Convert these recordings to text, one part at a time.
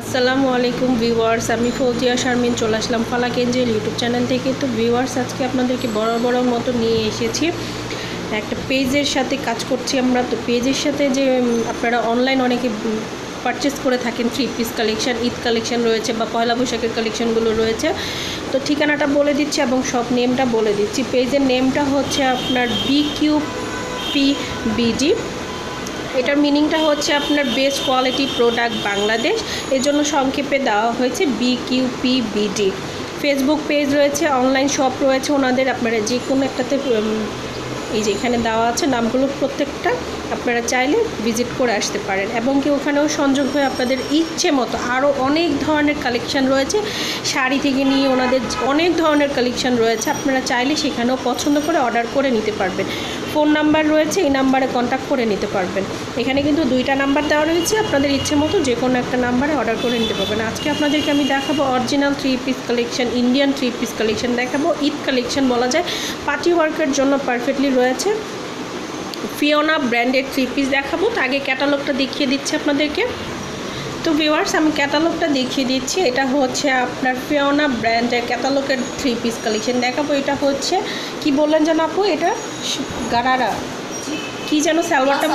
আসসালামু আলাইকুম ভিউয়ার্স, আমি ফৌজিয়া শারমিন চলে আসলাম ফালাক এঞ্জেল ইউটিউব চ্যানেল থেকে। তো ভিউয়ার্স, আজকে আপনাদেরকে বড় মতো নিয়ে এসেছি একটা পেজের সাথে কাজ করছি আমরা। তো পেজের সাথে যে আপনারা অনলাইন অনেকে পারচেস করে থাকেন, 3 পিস কালেকশান, ঈদ কালেকশান রয়েছে বা পয়লা বৈশাখের কালেকশানগুলো রয়েছে। তো ঠিকানাটা বলে দিচ্ছি এবং সব নেমটা বলে দিচ্ছি। পেজের নেমটা হচ্ছে আপনার BQPBD। এটার মিনিংটা হচ্ছে আপনার বেস্ট কোয়ালিটি প্রোডাক্ট বাংলাদেশ, এর জন্য সংক্ষেপে দেওয়া হয়েছে BQPBD। ফেসবুক পেজ রয়েছে, অনলাইন শপ রয়েছে ওনাদের। আপনারা যে কোনো একটাতে এই যে এখানে দেওয়া আছে নামগুলো, প্রত্যেকটা আপনারা চাইলে ভিজিট করে আসতে পারেন এবং কি ওখানেও সংযোগ হয়ে আপনাদের ইচ্ছে মতো আরও অনেক ধরনের কালেকশান রয়েছে। শাড়ি থেকে নিয়ে ওনাদের অনেক ধরনের কালেকশান রয়েছে, আপনারা চাইলে সেখানেও পছন্দ করে অর্ডার করে নিতে পারবেন। ফোন নাম্বার রয়েছে, এই নাম্বারে কন্ট্যাক্ট করে নিতে পারবেন। এখানে কিন্তু 2টা নাম্বার দেওয়া রয়েছে, আপনাদের ইচ্ছে মতো যে কোনো একটা নাম্বারে অর্ডার করে নিতে পারবেন। আজকে আপনাদেরকে আমি দেখাবো original 3 piece collection, Indian 3 piece collection দেখাবো। ঈদ কালেকশান বলা যায়, পার্টি ওয়ার্কের জন্য পারফেক্টলি রয়েছে। ফিওনা ব্র্যান্ডের 3 পিস দেখাবো। তো আগে ক্যাটালগটা দেখিয়ে দিচ্ছি আপনাদেরকে। তো ভিউয়ার্স, আমি ক্যাটালগটা দেখিয়ে দিচ্ছি। এটা হচ্ছে আপনার ফিওনা ব্র্যান্ডের ক্যাটালগের 3 পিস কালেকশন দেখাবো। এটা হচ্ছে কি বললেন যেন আপু, এটা গারারা কি যেন সালোয়ারটা,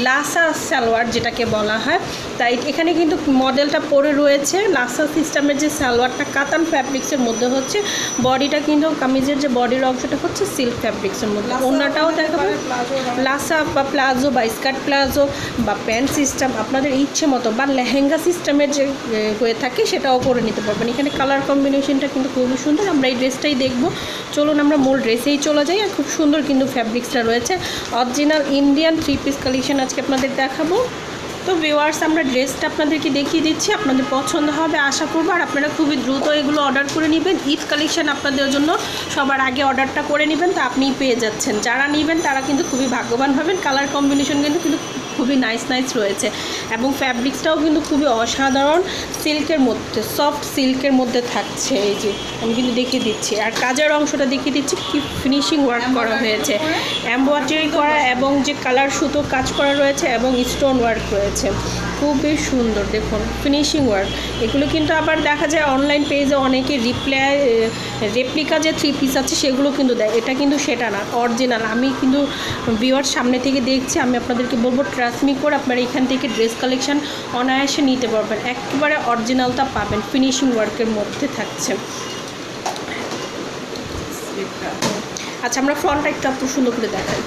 লাসা সালোয়ার যেটাকে বলা হয়। তাই এখানে কিন্তু মডেলটা পরে রয়েছে লাসা সিস্টেমের যে সালোয়ারটা, কাতান ফ্যাব্রিক্সের মধ্যে হচ্ছে। বডিটা কিন্তু কামিজের যে বডির অংশটা হচ্ছে সিল্ক ফ্যাব্রিক্সের মধ্যে। ওনাটাও দেখাবো লাসা বা প্লাজো বা স্কার্ট প্লাজো বা প্যান্ট সিস্টেম, আপনাদের ইচ্ছে মতো, বা লেহেঙ্গা সিস্টেমের যে হয়ে থাকে সেটাও করে নিতে পারবেন। এখানে কালার কম্বিনেশনটা কিন্তু খুবই সুন্দর। আমরা এই ড্রেসটাই দেখব, চলুন আমরা মূল ড্রেসেই চলে যাই। আর খুব সুন্দর কিন্তু ফ্যাব্রিক্সটা রয়েছে। অরিজিনাল ইন্ডিয়ান 3 পিস কালেকশন আজকে আপনাদের দেখাবো। তো ভিউয়ার্স, আমরা ড্রেসটা আপনাদেরকে দেখিয়ে দিচ্ছি, আপনাদের পছন্দ হবে আশা করবো। আর আপনারা খুবই দ্রুত এগুলো অর্ডার করে নেবেন। ঈদ কালেকশন আপনাদের জন্য সবার আগে অর্ডারটা করে নেবেন, তো আপনিই পেয়ে যাচ্ছেন। যারা নেবেন তারা কিন্তু খুবই ভাগ্যবান হবেন। কালার কম্বিনেশন কিন্তু খুবই নাইস রয়েছে এবং ফ্যাব্রিক্সটাও কিন্তু খুবই অসাধারণ, সিল্কের মধ্যে, সফট সিল্কের মধ্যে থাকছে। এই যে আমি কিন্তু দেখিয়ে দিচ্ছি, আর কাজের অংশটা দেখিয়ে দিচ্ছি কি ফিনিশিং ওয়ার্ক করা হয়েছে, এমব্রয়ডারি করা এবং যে কালার সুতো কাজ করা রয়েছে এবং স্টোন ওয়ার্ক রয়েছে, খুবই সুন্দর। দেখুন ফিনিশিং ওয়ার্ক। এগুলো কিন্তু আবার দেখা যায় অনলাইন পেজে অনেকে রেপ্লিকা যে 3 পিস আছে সেগুলো কিন্তু দেয়, এটা কিন্তু সেটা না, অরিজিনাল। আমি কিন্তু ভিউয়ার সামনে থেকে দেখছি, আমি আপনাদেরকে বলবো ট্রাস্ট মি করে আপনারা এখান থেকে ড্রেস কালেকশান অনায়াসে নিতে পারবেন। একেবারে অরিজিনালটা পাবেন, ফিনিশিং ওয়ার্কের মধ্যে থাকছে। আচ্ছা, আমরা ফ্রন্টটা একটু সুন্দর করে দেখাই।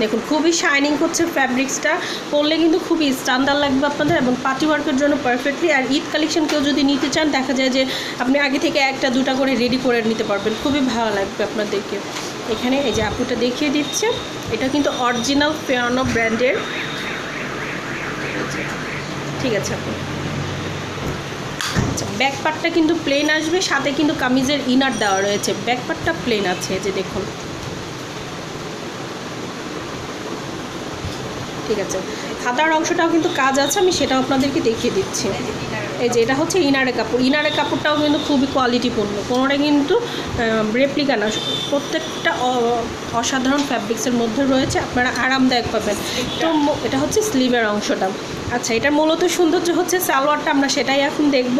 দেখুন খুবই শাইনিং হচ্ছে ফ্যাব্রিক্সটা, পরলে কিন্তু খুবই স্ট্যান্ডার্ড লাগবে আপনাদের এবং পার্টি ওয়ার্কের জন্য পারফেক্টলি। আর ঈদ কালেকশন কেউ যদি নিতে চান, দেখা যায় যে আপনি আগে থেকে 1টা 2টা করে রেডি করে নিতে পারবেন, খুবই ভালো লাগবে আপনাদেরকে। এখানে এই যে আপুটা দেখিয়ে দিচ্ছে, এটা কিন্তু অরিজিনাল ফিওনা ব্র্যান্ডের। ঠিক আছে আপু। আচ্ছা, ব্যাক পার্টটা কিন্তু প্লেন আসবে, সাথে কিন্তু কামিজের ইনার দেওয়া রয়েছে। ব্যাক পার্টটা প্লেন আছে, এই যে দেখুন। ঠিক আছে, হাতার অংশটাও কিন্তু কাজ আছে, আমি সেটাও আপনাদেরকে দেখিয়ে দিচ্ছি। এই যে এটা হচ্ছে ইনারের কাপড়। ইনারের কাপড়টাও কিন্তু খুবই কোয়ালিটিপূর্ণ, কোনোটা কিন্তু রেপ্লিকা না, প্রত্যেকটা অসাধারণ ফ্যাব্রিক্সের মধ্যে রয়েছে, আপনারা আরামদায়ক পাবেন। তো এটা হচ্ছে স্লিভের অংশটা। আচ্ছা, এটার মূলত সৌন্দর্য হচ্ছে সালোয়ারটা, আমরা সেটাই এখন দেখব।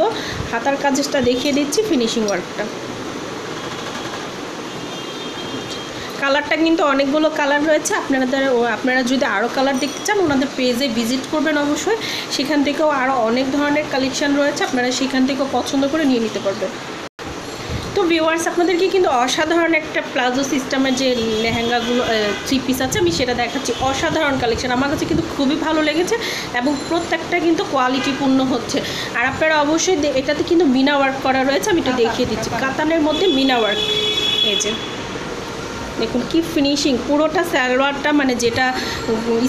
হাতার কাজটা দেখিয়ে দিচ্ছি, ফিনিশিং ওয়ার্কটা। কালারটা কিন্তু অনেকগুলো কালার রয়েছে, আপনারা যদি আরও কালার দেখতে চান ওনাদের পেজে ভিজিট করবেন অবশ্যই। সেখান থেকেও আরও অনেক ধরনের কালেকশান রয়েছে, আপনারা সেখান থেকেও পছন্দ করে নিয়ে নিতে পারবেন। তো ভিউয়ার্স, আপনাদেরকে কিন্তু অসাধারণ একটা প্লাজো সিস্টেমের যে লেহেঙ্গাগুলো 3 পিস আছে, আমি সেটা দেখাচ্ছি। অসাধারণ কালেকশান, আমার কাছে কিন্তু খুবই ভালো লেগেছে এবং প্রত্যেকটা কিন্তু কোয়ালিটিপূর্ণ হচ্ছে। আর আপনারা অবশ্যই এটাতে কিন্তু মিনা ওয়ার্ক করা রয়েছে, আমি এটা দেখিয়ে দিচ্ছি। কাতানের মধ্যে মিনা ওয়ার্ক, এই যে দেখুন কি ফিনিশিং। পুরোটা সালোয়ারটা, মানে যেটা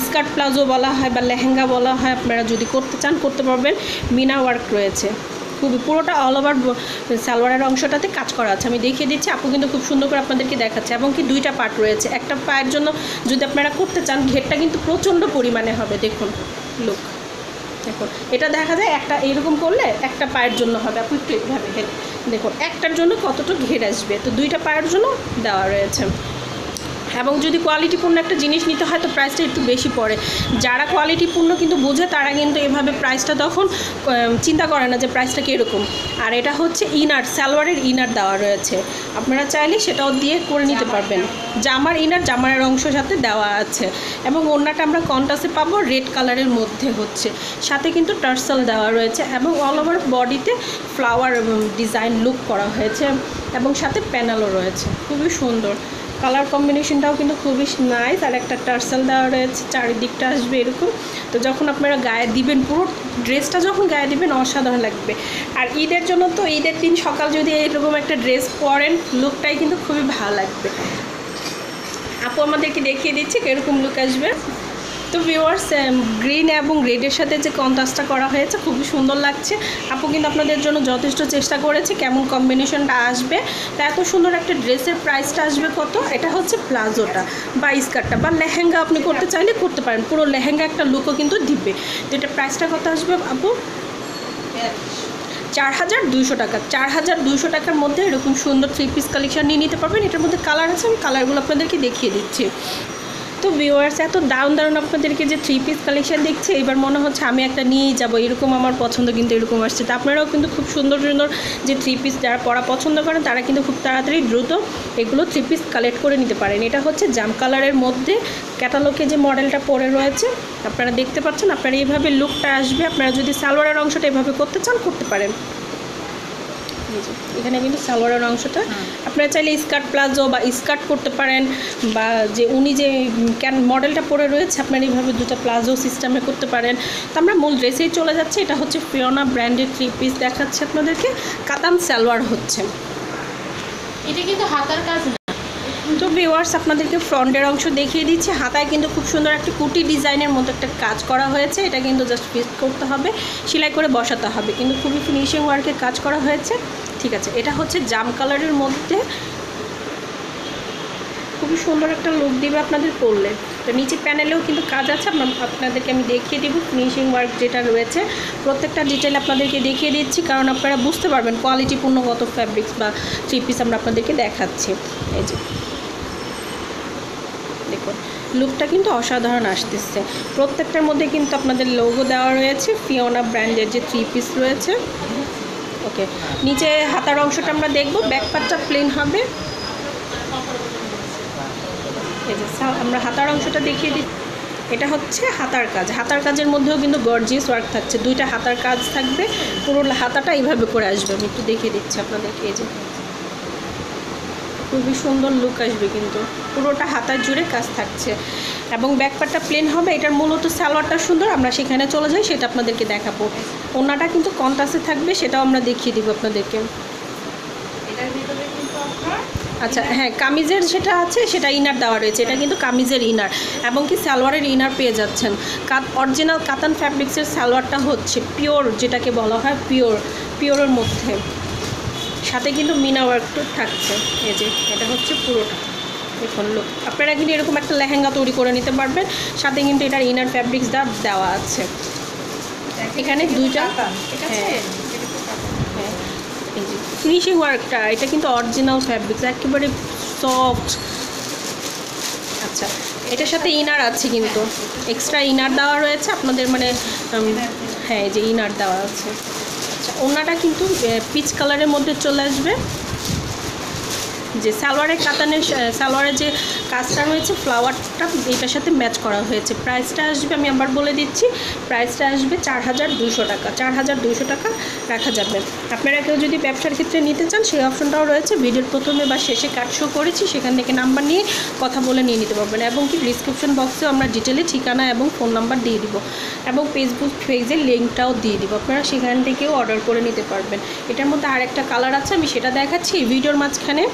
স্কার্ট প্লাজো বলা হয় বা লেহেঙ্গা বলা হয়, আপনারা যদি করতে চান করতে পারবেন। মিনা ওয়ার্ক রয়েছে, খুবই পুরোটা অল ওভার সালোয়ারের অংশটাতে কাজ করা আছে। আমি দেখিয়ে দিচ্ছি, আপু কিন্তু খুব সুন্দর করে আপনাদেরকে দেখাচ্ছে। এবং কি 2টা পার্ট রয়েছে, একটা পায়ের জন্য যদি আপনারা করতে চান, ঘেরটা কিন্তু প্রচণ্ড পরিমাণে হবে। দেখুন লুক, দেখুন এটা দেখা যায় একটা এইরকম করলে একটা পায়ের জন্য হবে। আপনি একটু এইভাবে দেখুন একটার জন্য কতটা ঘের আসবে। তো 2টা পায়ের জন্য দেওয়া রয়েছে। এবং যদি কোয়ালিটিপূর্ণ একটা জিনিস নিতে হয় তো প্রাইসটা একটু বেশি পড়ে। যারা কোয়ালিটিপূর্ণ কিন্তু বোঝে তারা কিন্তু এভাবে প্রাইসটা তখন চিন্তা করে না যে প্রাইসটা কীরকম। আর এটা হচ্ছে ইনার, সালোয়ারের ইনার দেওয়া রয়েছে, আপনারা চাইলে সেটাও দিয়ে করে নিতে পারবেন। জামার ইনার, জামার অংশ সাথে দেওয়া আছে। এবং ওড়নাটা আমরা কন্ট্রাস্টে পাবো রেড কালারের মধ্যে হচ্ছে, সাথে কিন্তু টার্সেল দেওয়া রয়েছে এবং অল ওভার বডিতে ফ্লাওয়ার ডিজাইন লুক করা হয়েছে এবং সাথে প্যানেলও রয়েছে, খুবই সুন্দর। কালার কম্বিনেশনটাও কিন্তু খুবই নাইস। আর একটা টার্সেল দেওয়া রয়েছে, চারিদিকটা আসবে এরকম। তো যখন আপনারা গায়ে দিবেন, পুরো ড্রেসটা যখন গায়ে দিবেন অসাধারণ লাগবে। আর ঈদের জন্য তো ঈদের দিন সকাল যদি এরকম একটা ড্রেস পরেন, লুকটাই কিন্তু খুবই ভালো লাগবে। আপু আমাদেরকে দেখিয়ে দিচ্ছি কীরকম লুক আসবে। তো ভিউয়ার্স, গ্রিন এবং রেডের সাথে যে কন্ট্রাস্টটা করা হয়েছে খুবই সুন্দর লাগছে। আপু কিন্তু আপনাদের জন্য যথেষ্ট চেষ্টা করেছে কেমন কম্বিনেশনটা আসবে। তা এত সুন্দর একটা ড্রেসের প্রাইসটা আসবে কত? এটা হচ্ছে প্লাজোটা বা স্কার্টটা বা লেহেঙ্গা আপনি করতে চাইলে করতে পারেন, পুরো লেহেঙ্গা একটা লুকও কিন্তু দিবে। তো এটা প্রাইসটা কত আসবে আপু? 4200 টাকা। 4200 টাকার মধ্যে এরকম সুন্দর 3 পিস কালেকশন নিয়ে নিতে পারবেন। এটার মধ্যে কালার আছে, আমি কালারগুলো আপনাদেরকে দেখিয়ে দিচ্ছি। তো ভিউয়ার্স, এত দারুণ আপনাদেরকে যে 3 পিস কালেকশন দেখছে, এবার মনে হচ্ছে আমি একটা নিয়েই যাব, এরকম আমার পছন্দ কিন্তু এরকম আসছে। তো আপনারাও কিন্তু খুব সুন্দর যে 3 পিস যারা পরা পছন্দ করেন তারা কিন্তু খুব তাড়াতাড়ি দ্রুত এগুলো 3 পিস কালেক্ট করে নিতে পারেন। এটা হচ্ছে জাম কালারের মধ্যে ক্যাটালগে যে মডেলটা পরে রয়েছে আপনারা দেখতে পাচ্ছেন। আপনারা এইভাবে লুকটা আসবে। আপনারা যদি সালোয়ারের অংশটা এভাবে করতে চান করতে পারেন। এখানে কিন্তু সালোয়ারের অংশটা আপনারা চাইলে স্কার্ট প্লাজো বা স্কার্ট করতে পারেন, বা যে উনি যে মডেলটা পরে রয়েছে আপনারা এইভাবে দুটো প্লাজো সিস্টেমে করতে পারেন। তো আমরা মূল ড্রেসেই চলে যাচ্ছি। এটা হচ্ছে ফিওনা ব্র্যান্ডের 3 পিস দেখাচ্ছে আপনাদেরকে, কাতান সালোয়ার হচ্ছে। এটা কিন্তু হাতার কাজ না। তো ভিউয়ার্স, আপনাদেরকে ফ্রন্টের অংশ দেখিয়ে দিচ্ছি। হাতায় কিন্তু খুব সুন্দর একটা কুটি ডিজাইনের মতো একটা কাজ করা হয়েছে। এটা কিন্তু জাস্ট ফিক্স করতে হবে, সেলাই করে বসাতে হবে, কিন্তু খুবই ফিনিশিং ওয়ার্কের কাজ করা হয়েছে। ঠিক আছে, এটা হচ্ছে জাম কালারের মধ্যে খুবই সুন্দর একটা লুক দিবে আপনাদের পরলে। তো নিচে প্যানেলেও কিন্তু কাজ আছে, আপনাদেরকে আমি দেখিয়ে দেবো ফিনিশিং ওয়ার্ক যেটা রয়েছে। প্রত্যেকটা ডিটেল আপনাদেরকে দেখিয়ে দিচ্ছি, কারণ আপনারা বুঝতে পারবেন কোয়ালিটিপূর্ণ কত ফ্যাব্রিক্স বা 3 পিস আমরা আপনাদেরকে দেখাচ্ছি। এই যে দেখুন, লুকটা কিন্তু অসাধারণ আসতেছে। প্রত্যেকটার মধ্যে কিন্তু আপনাদের লোগো দেওয়া রয়েছে, ফিওনা ব্র্যান্ডের যে 3 পিস রয়েছে। ওকে, নিচে হাতার অংশটা আমরা দেখব, ব্যাক পার্টটা প্লেন হবে। এই যে আমরা হাতার অংশটা দেখিয়ে দিই। এটা হচ্ছে হাতার কাজ। হাতার কাজের মধ্যেও কিন্তু গর্জিয়াস ওয়ার্ক থাকছে, 2টা হাতার কাজ থাকবে। পুরো হাতাটা এইভাবে করে আসবে, আমি একটু দেখিয়ে দিচ্ছি আপনাদেরকে। এই যে খুবই সুন্দর লুক আসবে, কিন্তু পুরোটা হাতার জুড়ে কাজ থাকছে এবং ব্যাক পার্টটা প্লেন হবে। এটার মূলত সালোয়ারটা সুন্দর, আমরা সেখানে চলে যাই, সেটা আপনাদেরকে দেখাবো। ওড়নাটা কিন্তু কন্ট্রাস্টে থাকবে, সেটাও আমরা দেখিয়ে দিব আপনাদেরকে। এটার ভিতরে কিন্তু আপনার আচ্ছা হ্যাঁ, কামিজের যেটা আছে সেটা ইনার দেওয়া রয়েছে। এটা কিন্তু কামিজের ইনার এবং কি সালোয়ারের ইনার পেয়ে যাচ্ছেন। অরিজিনাল কাতান ফ্যাব্রিক্সের সালোয়ারটা হচ্ছে পিওর, যেটাকে বলা হয় পিওরের মধ্যে, সাথে কিন্তু মিনা ওয়ার্ক থাকছে। এই যে এটা হচ্ছে পুরোটা দেখুন লুক। আপনারা কিন্তু এরকম একটা লেহেঙ্গা তৈরি করে নিতে পারবেন, সাথে কিন্তু এটার ইনার ফ্যাব্রিক্স দেওয়া আছে। এখানে 2টা হ্যাঁ, এই যে ফিনিশিং ওয়ার্কটা, এটা কিন্তু অরিজিনাল ফ্যাব্রিক্স, একেবারে সফট। আচ্ছা, এটার সাথে ইনার আছে, কিন্তু এক্সট্রা ইনার দেওয়া রয়েছে আপনাদের, মানে হ্যাঁ এই যে ইনার দেওয়া আছে। আচ্ছা, ওড়নাটা কিন্তু পিচ কালারের মধ্যে চলে আসবে। যে সালোয়ারের কাতানের সালোয়ারের যে কাজটা রয়েছে, ফ্লাওয়ারটা এটার সাথে ম্যাচ করা হয়েছে। প্রাইসটা আসবে, আমি আবার বলে দিচ্ছি, প্রাইসটা আসবে 4200 টাকা। 4200 টাকা রাখা যাবে। আপনারা কেউ যদি ব্যবসার ক্ষেত্রে নিতে চান সেই অপশনটাও রয়েছে। ভিডিওর প্রথমে বা শেষে কার্ড শো করেছি, সেখান থেকে নাম্বার নিয়ে কথা বলে নিয়ে নিতে পারবেন। এবং কি ডিসক্রিপশন বক্সেও আমরা ডিটেলে ঠিকানা এবং ফোন নাম্বার দিয়ে দিব, এবং ফেসবুক পেজের লিঙ্কটাও দিয়ে দিব, আপনারা সেখান থেকেও অর্ডার করে নিতে পারবেন। এটার মধ্যে আরেকটা কালার আছে, আমি সেটা দেখাচ্ছি ভিডিওর মাঝখানে।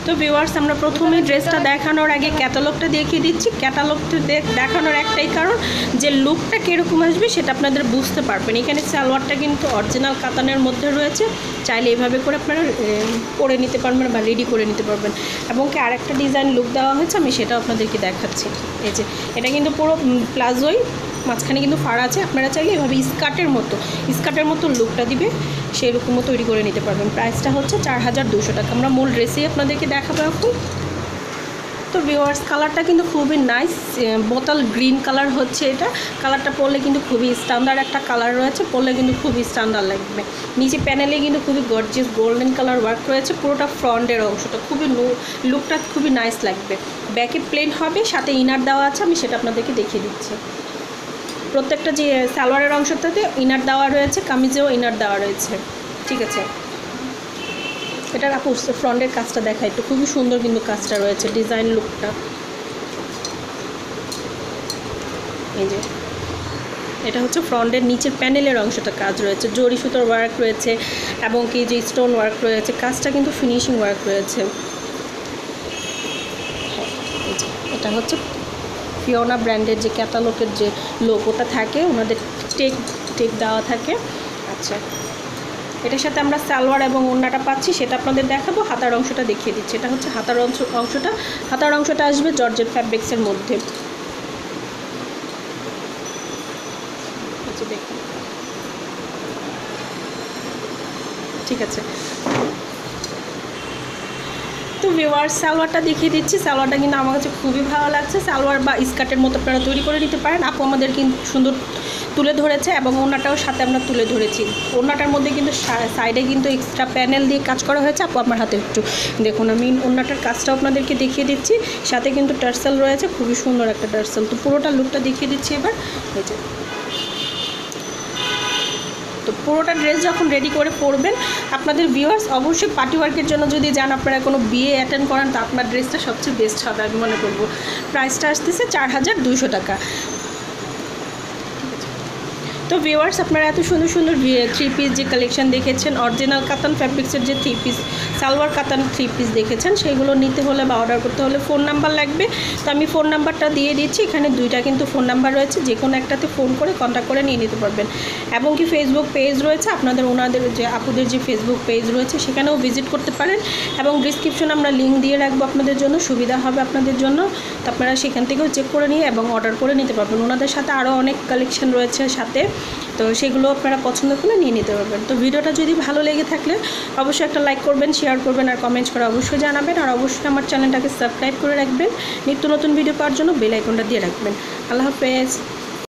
তো ভিউয়ার্স, আমরা প্রথমে ড্রেসটা দেখানোর আগে ক্যাটালগটা দেখিয়ে দিচ্ছি। ক্যাটালগটা দেখানোর একটাই কারণ, যে লুকটা কীরকম আসবে সেটা আপনাদের বুঝতে পারবেন। এখানে সালোয়ারটা কিন্তু অরিজিনাল কাতানের মধ্যে রয়েছে, চাইলে এইভাবে করে আপনারা পরে নিতে পারবেন বা রেডি করে নিতে পারবেন। এবং কি আরেকটা ডিজাইন লুক দেওয়া হয়েছে, আমি সেটাও আপনাদেরকে দেখাচ্ছি। এই যে এটা কিন্তু পুরো প্লাজোই, মাঝখানে কিন্তু ফাড়া আছে। আপনারা চাইলে এভাবে স্কার্টের মতো লুকটা দিবে, সেই রকমও তৈরি করে নিতে পারবেন। প্রাইসটা হচ্ছে 4200 টাকা। আমরা মূল ড্রেসেই আপনাদেরকে দেখাবো এখন। তো ভিউয়ার্স কালারটা কিন্তু খুবই নাইস, বোতল গ্রিন কালার হচ্ছে এটা। কালারটা পরলে কিন্তু খুবই স্ট্যান্ডার্ড একটা কালার রয়েছে, পরলে কিন্তু খুবই স্ট্যান্ডার্ড লাগবে। নিচে প্যানেলে কিন্তু খুবই গর্জিয়াস গোল্ডেন কালার ওয়ার্ক রয়েছে, পুরোটা ফ্রন্টের অংশটা খুবই লুকটা খুবই নাইস লাগবে। ব্যাকে প্লেন হবে, সাথে ইনার দেওয়া আছে, আমি সেটা আপনাদেরকে দেখিয়ে দিচ্ছি। প্রত্যেকটা যে সালোয়ারের অংশটাতে ইনার দেওয়া রয়েছে, কামিজেও ইনার দেওয়া রয়েছে, ঠিক আছে। এটার আপু ফ্রন্টের কাজটা দেখা একটু, খুবই সুন্দর কিন্তু কাজটা রয়েছে, ডিজাইন লুকটা। এই যে এটা হচ্ছে ফ্রন্টের নিচের প্যানেলের অংশটা কাজ রয়েছে, জরি সুতোর ওয়ার্ক রয়েছে এবং কি যে স্টোন ওয়ার্ক রয়েছে, কাজটা কিন্তু ফিনিশিং ওয়ার্ক রয়েছে। এই যে এটা হচ্ছে ফিওনা ব্র্যান্ডের যে ক্যাটালগের যে লোগোটা থাকে, ওনাদের টেক দেওয়া থাকে। আচ্ছা, এটার সাথে আমরা সালোয়ার এবং ওড়নাটা পাচ্ছি, সেটা আপনাদের দেখাবো। হাতার অংশটা দেখিয়ে দিচ্ছি। এটা হচ্ছে হাতার অংশটা। হাতার অংশটা আসবে জর্জেট ফ্যাব্রিক্সের মধ্যে। দেখুন, ঠিক আছে। তো ভিউয়ার্স সালোয়ারটা দেখিয়ে দিচ্ছি। সালোয়ারটা কিন্তু আমার কাছে খুবই ভালো লাগছে। সালোয়ার বা স্কার্টের মতো আপনারা তৈরি করে নিতে পারেন। আপু আমাদের কিন্তু সুন্দর তুলে ধরেছে এবং ওড়নাটাও সাথে আমরা তুলে ধরেছি। ওড়নাটার মধ্যে কিন্তু সাইডে কিন্তু এক্সট্রা প্যানেল দিয়ে কাজ করা হয়েছে। আপু আমার হাতে একটু দেখুন, আমি ওড়নাটার কাজটাও আপনাদেরকে দেখিয়ে দিচ্ছি। সাথে কিন্তু টার্সেল রয়েছে, খুবই সুন্দর একটা টার্সেল। তো পুরোটা লুকটা দেখিয়ে দিচ্ছি এবার। এই যে তো পুরোটা ড্রেস যখন রেডি করে পরবেন, আপনাদের ভিউয়ার্স অবশ্যই পার্টি ওয়ার্কের জন্য যদি যান, আপনারা কোনো বিয়ে অ্যাটেন্ড করেন, তো আপনার ড্রেসটা সবচেয়ে বেস্ট হবে আমি মনে করবো। প্রাইসটা আসতেছে 4200 টাকা। তো ভিউয়ার্স আপনারা এত সুন্দর সুন্দর থ্রি পিস যে কালেকশন দেখেছেন, অরিজিনাল কাতান ফ্যাব্রিক্সের যে থ্রি পিস, সালোয়ার কাতান থ্রি পিস দেখেছেন, সেগুলো নিতে হলে বা অর্ডার করতে হলে ফোন নাম্বার লাগবে। তো আমি ফোন নাম্বারটা দিয়ে দিচ্ছি। এখানে দুইটা কিন্তু ফোন নাম্বার রয়েছে, যে কোনো একটাতে ফোন করে কন্ট্যাক্ট করে নিয়ে নিতে পারবেন। এবং কি ফেসবুক পেজ রয়েছে আপনাদের, ওনাদের যে আপুদের যে ফেসবুক পেজ রয়েছে সেখানেও ভিজিট করতে পারেন। এবং ডিসক্রিপশনে আমরা লিঙ্ক দিয়ে রাখবো, আপনাদের জন্য সুবিধা হবে আপনাদের জন্য। তো আপনারা সেখান থেকেও চেক করে নিয়ে এবং অর্ডার করে নিতে পারবেন। ওনাদের সাথে আরও অনেক কালেকশন রয়েছে সাথে, তো সেগুলো আপনারা পছন্দ করলে নিয়ে নিতে পারবেন। তো ভিডিওটা যদি ভালো লেগে থাকলে অবশ্যই একটা লাইক করবেন, শেয়ার করবেন আর কমেন্টস করে অবশ্যই জানাবেন। আর অবশ্যই আমার চ্যানেলটাকে সাবস্ক্রাইব করে রাখবেন। নিত্য নতুন ভিডিও পাওয়ার জন্য বেল আইকনটা দিয়ে রাখবেন। আল্লাহ হাফেজ।